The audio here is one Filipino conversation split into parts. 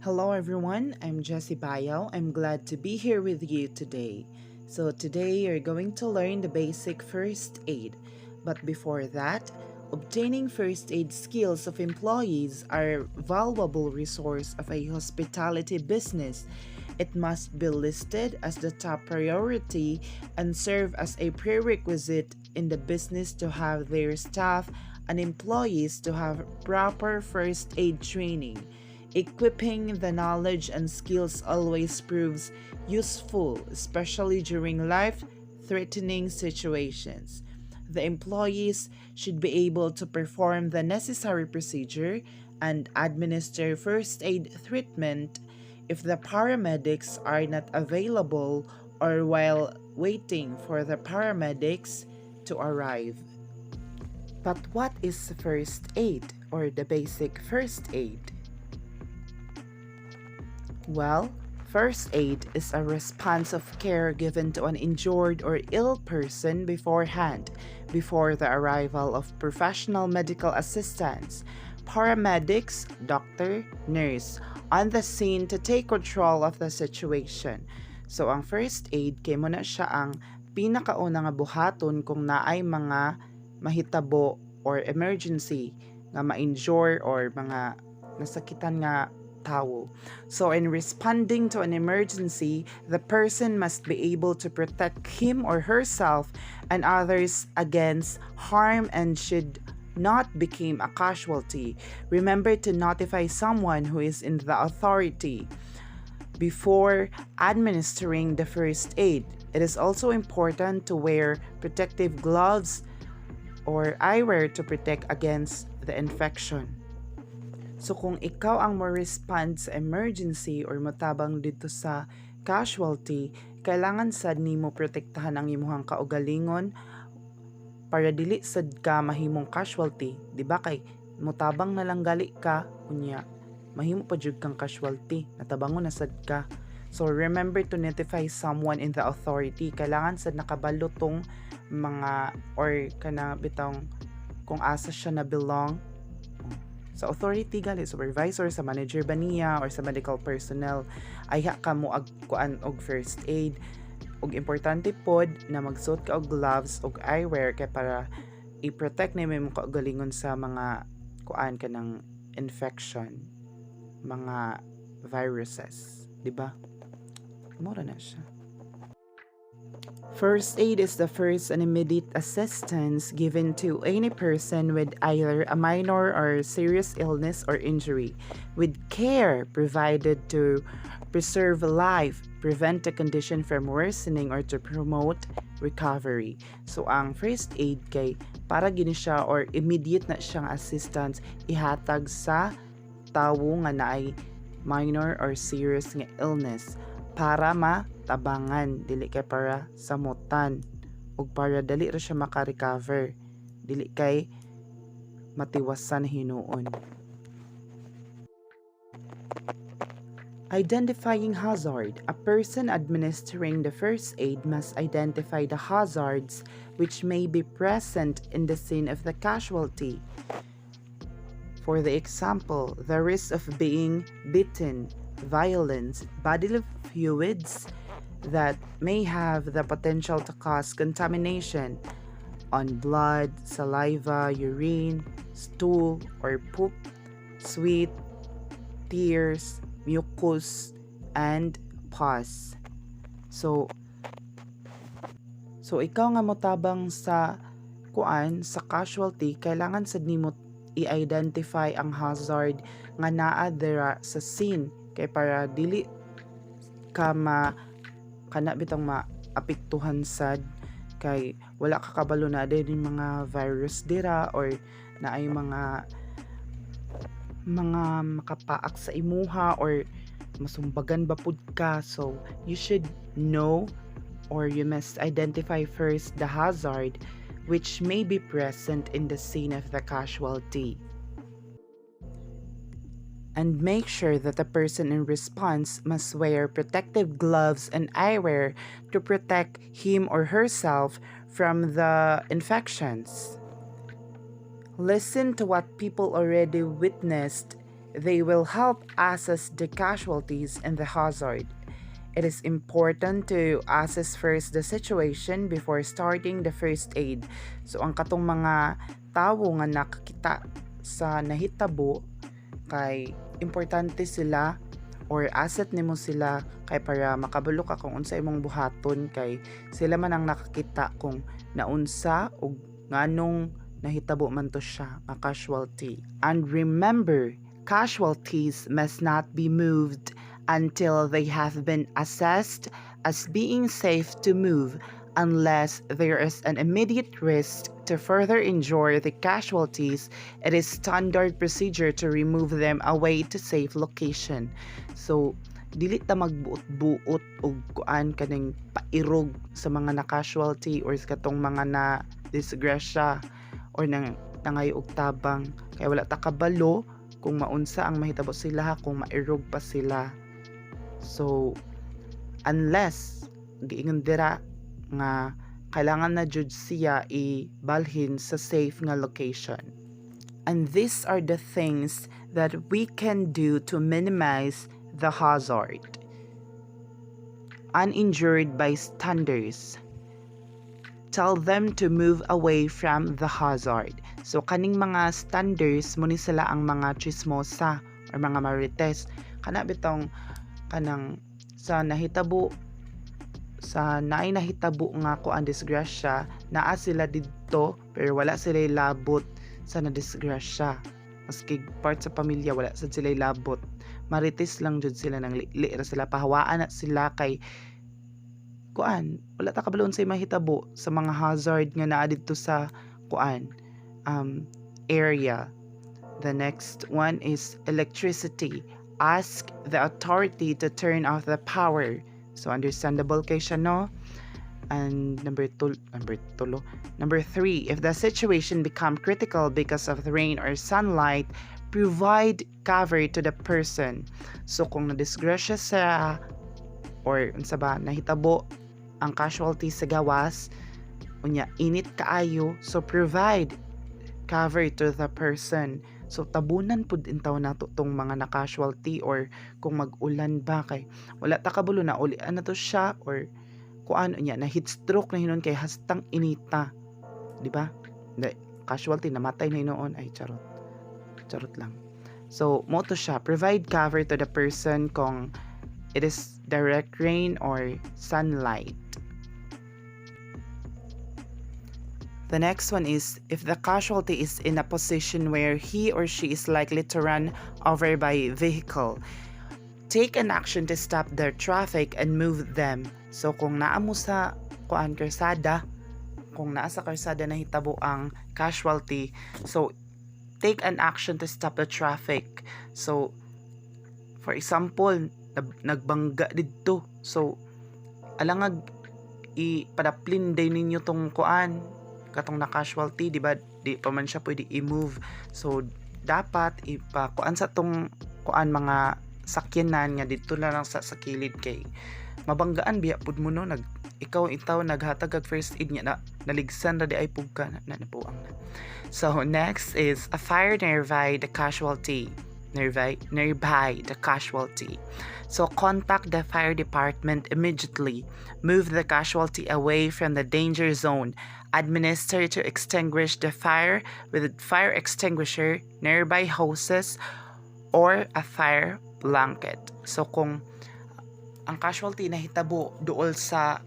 Hello everyone, I'm Jessie Bayo. I'm glad to be here with you today. So today you're going to learn the basic first aid. But before that, obtaining first aid skills of employees are a valuable resource of a hospitality business. It must be listed as the top priority and serve as a prerequisite in the business to have their staff and employees to have proper first aid training. Equipping the knowledge and skills always proves useful, especially during life threatening situations. The employees should be able to perform the necessary procedure and administer first aid treatment if the paramedics are not available or while waiting for the paramedics to arrive. But what is first aid or the basic first aid? Well, first aid is a response of care given to an injured or ill person beforehand, before the arrival of professional medical assistance, paramedics, doctor, nurse, on the scene to take control of the situation. So, ang first aid, kay mo na siya ang pinakauna nga buhaton kung naay mga mahitabo or emergency nga ma-injure or mga nasakitan nga tao. So, in responding to an emergency, the person must be able to protect him or herself and others against harm and should not become a casualty. Remember to notify someone who is in the authority before administering the first aid. It is also important to wear protective gloves or eyewear to protect against the infection. So kung ikaw ang mo-respond sa emergency or motabang dito sa casualty, kailangan sad nimo protektahan ang imuhang kaugalingon para dili sad ka mahimong casualty, di ba? Kay motabang na lang gali ka unya mahimo pa jud kang casualty, natabangon na sad ka. So remember to notify someone in the authority. Kailangan sad nakabalo tong mga or kana bitang kung asa siya na belong sa authority gali, supervisor, sa manager ba niya or sa medical personnel, ay ka mo kuan og first aid. Og importante pod na magsuot ka og gloves og eyewear kay para i-protect na mo kaugalingon sa mga kuan ka ng infection, mga viruses, di ba? Mura na siya. First aid is the first and immediate assistance given to any person with either a minor or serious illness or injury, with care provided to preserve life, prevent the condition from worsening, or to promote recovery. So, ang first aid kay para gini siya or immediate na siyang assistance ihatag sa tawo nga naay minor or serious nga illness para matabangan, dili kay para samutan ug para dali ra siya maka-recover, dili kay matiwasan hinuon. Identifying hazard. A person administering the first aid must identify the hazards which may be present in the scene of the casualty. For the example, the risk of being bitten, violence, bodily fluids that may have the potential to cause contamination on blood, saliva, urine, stool, or poop, sweat, tears, mucus, and pus. So ikaw nga motabang sa sa casualty, kailangan sad nimo i-identify ang hazard nga naa dira sa scene kay para dili ka kana bitang maapektuhan sad kay wala ka kabalo na din mga virus dira or naay mga makapaak sa imuha or masumbagan ba pud ka. So you should know or you must identify first the hazard which may be present in the scene of the casualty. And make sure that the person in response must wear protective gloves and eyewear to protect him or herself from the infections. Listen to what people already witnessed They will help assess the casualties and the hazard. It is important to assess first the situation before starting the first aid. So ang katong mga tawo nga nakakita sa nahitabo kay importante sila or asset nimo sila kay para makabalo ka kung unsa imong buhaton kay sila man ang nakakita kung naunsa o nganong nahitabo man to siya nga casualty. And remember, casualties must not be moved until they have been assessed as being safe to move unless there is an immediate risk to further injure the casualties. It is standard procedure to remove them away to safe location. So, dili ta magbuot-buot og kuan kaning pairog sa mga na-casualty or sa katong mga na disgrasya or nang nangay og tabang kay wala ta kabalo kung maunsa ang mahitabo sila kung mairog pa sila. So, unless giingon dira nga kailangan na jud siya ibalhin sa safe nga location. And these are the things that we can do to minimize the hazard. Uninjured bystanders. Tell them to move away from the hazard. So, kaning mga standers, muni sila ang mga chismosa or mga marites. Kana bitong kanang sa nahitabo sa naay nahitabo nga ko ang disgrasya naa sila didto pero wala sila labot sa nadisgrasya maski part sa pamilya wala sad sila labot marites lang jud sila nang li ra sila pahawaan na sila kay kuan wala ta kabalon sa mahitabo sa mga hazard nga naa didto sa kuan area. The next one is electricity. Ask the authority to turn off the power. So understandable kay siya, no? And number 3, if the situation become critical because of the rain or sunlight, provide cover to the person. So kung nadisgrasya sa or unsa ba nahitabo ang casualty sa gawas, unya init kaayo, so provide cover to the person. So tabunan pud intaw nato tong mga na-casualty or kung mag-ulan ba kay wala ta kabulo na ulian na to siya or kuan unya na heat stroke na hinon kay hastang inita, di ba? Casualty namatay na hinon ay charot lang. So mo to siya provide cover to the person kung it is direct rain or sunlight. The next one is if the casualty is in a position where he or she is likely to run over by vehicle, take an action to stop their traffic and move them. So kung naa mo sa karsada, kung naa sa karsada na hitabo ang casualty, so take an action to stop the traffic. So for example, nagbangga didto. So alangag ipadaplin day ninyo tong kuan katong na casualty, di ba? Di pa man siya pwede i-move. So dapat ipakuan sa tong kuan mga sakyanan nga dito na lang sa kilid kay mabanggaan biya pud mo no ikaw naghatag kag first aid nya na naligsan ra di ay pugka na napuang na. So next is a fire nearby the casualty. Nearby the casualty. So contact the fire department immediately. Move the casualty away from the danger zone. Administer to extinguish the fire with a fire extinguisher, nearby hoses, or a fire blanket. So kung ang casualty na hitabo duol sa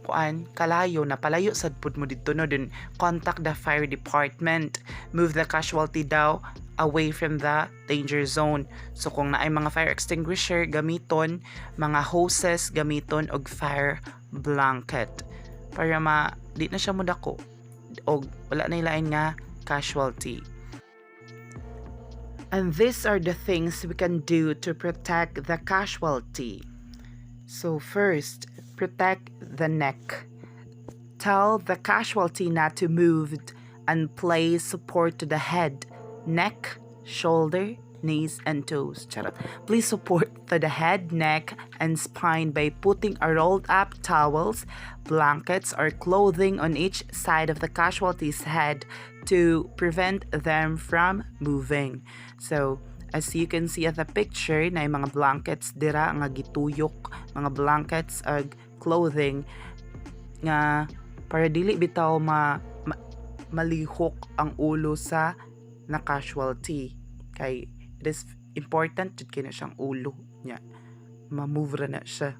kuan kalayo na palayo sad pud mo didto no, then contact the fire department. Move the casualty daw away from the danger zone. So kung naay mga fire extinguisher gamiton, mga hoses gamiton og fire blanket para di na siya mudako og wala na ilain nga casualty. And these are the things we can do to protect the casualty. So first, protect the neck. Tell the casualty not to move and place support to the head, neck, shoulder, knees, and toes. Please support to the head, neck, and spine by putting a rolled up towels, blankets, or clothing on each side of the casualty's head to prevent them from moving. So, As you can see at the picture, na yung mga blankets dira nga gituyok, mga blankets ag clothing nga para dili bitaw malihok ang ulo sa na casualty. Kay it is important jud kay na siyang ulo niya. Ma-move ra na siya,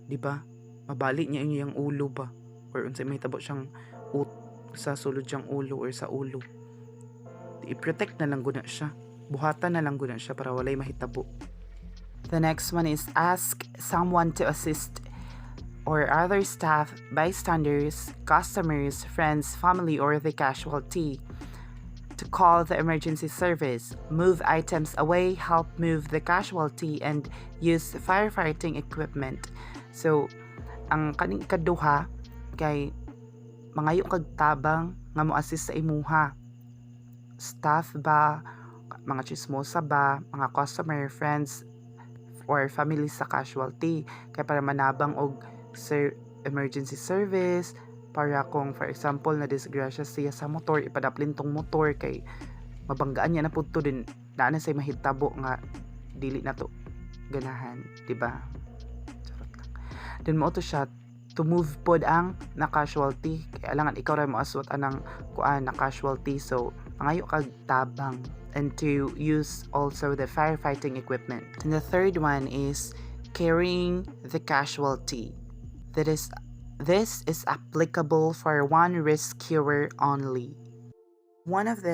di ba? Mabalik niya yung ulo ba? Or unsay may tabo siyang sa sulod siyang ulo or sa ulo. I-protect na lang guna siya. Buhatan na lang guna siya para walay mahitabo. The next one is ask someone to assist or other staff, bystanders, customers, friends, family, or the casualty to call the emergency service, move items away, help move the casualty, and use firefighting equipment. So, ang kaning ikaduha kay mangayo kag tabang nga mo-assist sa imuha. Staff ba, mga chismosa ba, mga customer, friends, or family sa casualty. Kaya para manabang og emergency service, para kung for example na disgrasya siya sa motor, ipadaplin tong motor kay mabanggaan niya na pud to din na say mahitabo nga dili na to ganahan, di ba? Charot lang. Then mo to siya to move pod ang na casualty, kaya alangan ikaw ra mo aswat anang kuan na casualty, so mangayo kag tabang, and to use also the firefighting equipment. And the third one is carrying the casualty. This is applicable for one rescuer only. One of the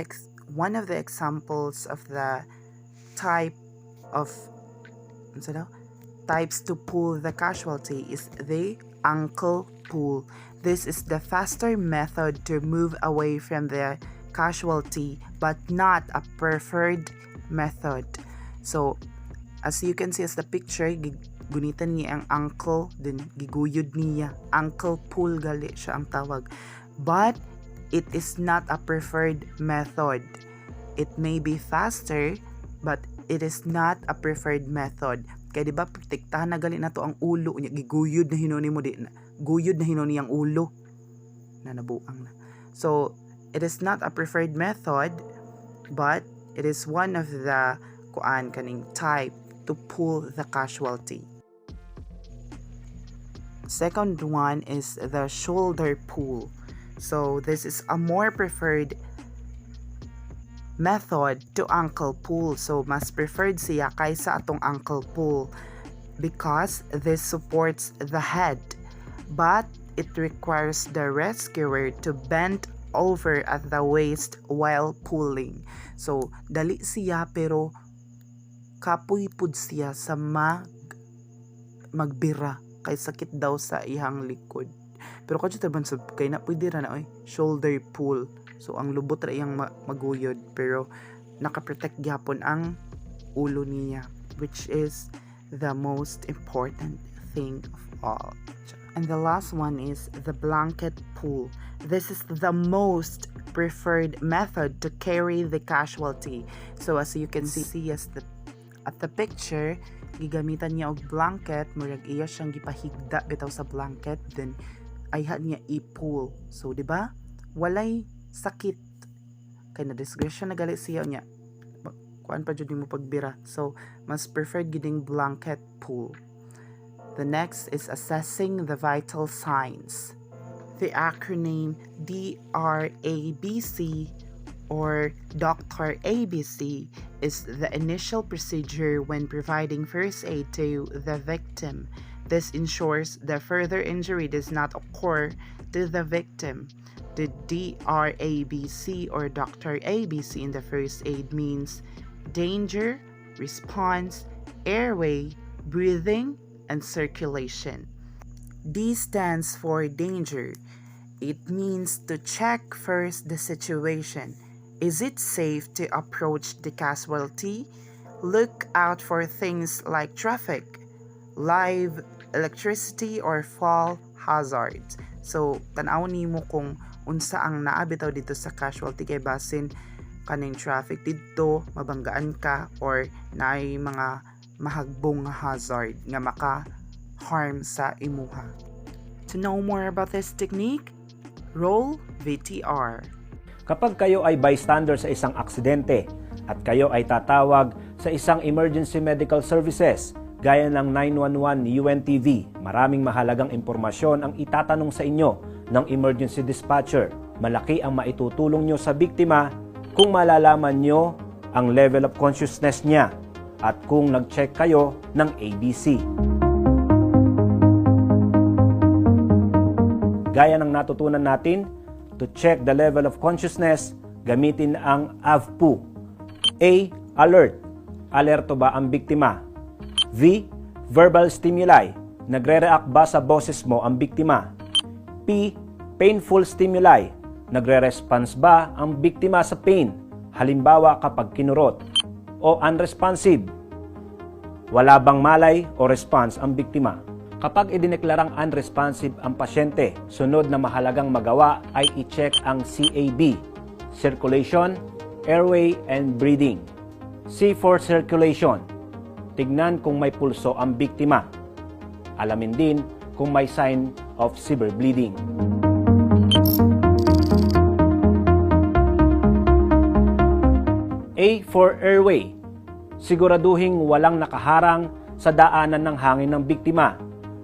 examples of the types to pull the casualty is the ankle pull. This is the faster method to move away from the casualty, but not a preferred method. So, as you can see as the picture, gunitan niya ang ankle, then giguyod niya. Ankle pull gali siya ang tawag. But, it is not a preferred method. It may be faster, but it is not a preferred method. Kaya diba, protektahan na gali na to ang ulo niya. Giguyod na hinuni mo din. Guyod na hinuni ang ulo. Na nabuang na. So, it is not a preferred method, but it is one of the kaning type to pull the casualty. Second one is the shoulder pull. So this is a more preferred method to ankle pull. So mas preferred siya kaysa atong ankle pull because this supports the head, but it requires the rescuer to bend over at the waist while pulling. So dali siya pero kapoy pud siya sa magbira kay sakit daw sa ihang likod. Pero kadto taban sab kay na pwede ra na shoulder pull. So ang lubot ra iyang maguyod pero naka-protect gyapon ang ulo niya, which is the most important thing of all. And the last one is the blanket pull. This is the most preferred method to carry the casualty. So as you can see at the picture, gigamitan niya og blanket, murag iya siyang gipahigda bitaw sa blanket, then ayha niya i-pull. So di ba? Walay sakit. Kay na disgrasya na gali siya niya. Kuan pa jud mo pagbira. So mas preferred giding blanket pull. The next is assessing the vital signs. The acronym DRABC or Dr. ABC is the initial procedure when providing first aid to the victim. This ensures that further injury does not occur to the victim. The DRABC or Dr. ABC in the first aid means danger, response, airway, breathing, and circulation. D stands for danger. It means to check first the situation. Is it safe to approach the casualty? Look out for things like traffic, live electricity, or fall hazards. So, tan-awon nimo kung unsa ang naabitaw dito sa casualty kay basin kaning traffic dito, mabanggaan ka, or naay mga mahagbong hazard nga maka-harm sa imuha. To know more about this technique, roll VTR. Kapag kayo ay bystander sa isang aksidente at kayo ay tatawag sa isang emergency medical services gaya ng 911 UNTV. Maraming mahalagang impormasyon ang itatanong sa inyo ng emergency dispatcher. Malaki ang maitutulong nyo sa biktima kung malalaman nyo ang level of consciousness niya at kung nag-check kayo ng ABC. Gaya ng natutunan natin, to check the level of consciousness, gamitin ang AVPU. A. Alert. Alerto ba ang biktima? V. Verbal stimuli. Nagre-react ba sa boses mo ang biktima? P. Painful stimuli. Nagre-response ba ang biktima sa pain? Halimbawa kapag kinurot. O unresponsive. Wala bang malay o response ang biktima? Kapag idineklarang unresponsive ang pasyente, sunod na mahalagang magawa ay i-check ang CAB, circulation, airway, and breathing. C for circulation. Tignan kung may pulso ang biktima. Alamin din kung may sign of severe bleeding. A for airway. Siguraduhing walang nakaharang sa daanan ng hangin ng biktima,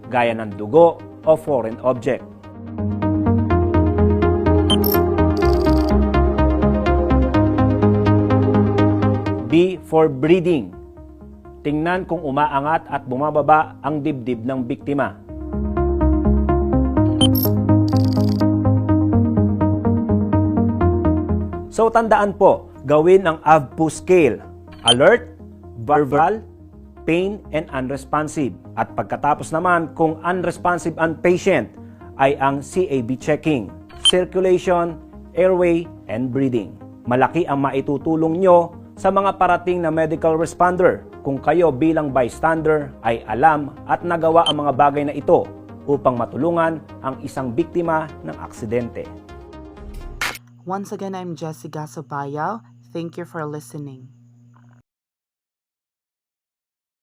gaya ng dugo o foreign object. B for breathing. Tingnan kung umaangat at bumababa ang dibdib ng biktima. So tandaan po, gawin ang AVPU scale. Alert, verbal, pain, and unresponsive. At pagkatapos naman, kung unresponsive ang patient, ay ang CAB checking, circulation, airway, and breathing. Malaki ang maitutulong nyo sa mga parating na medical responder kung kayo bilang bystander ay alam at nagawa ang mga bagay na ito upang matulungan ang isang biktima ng aksidente. Once again, I'm Jessica Sopayaw. Thank you for listening.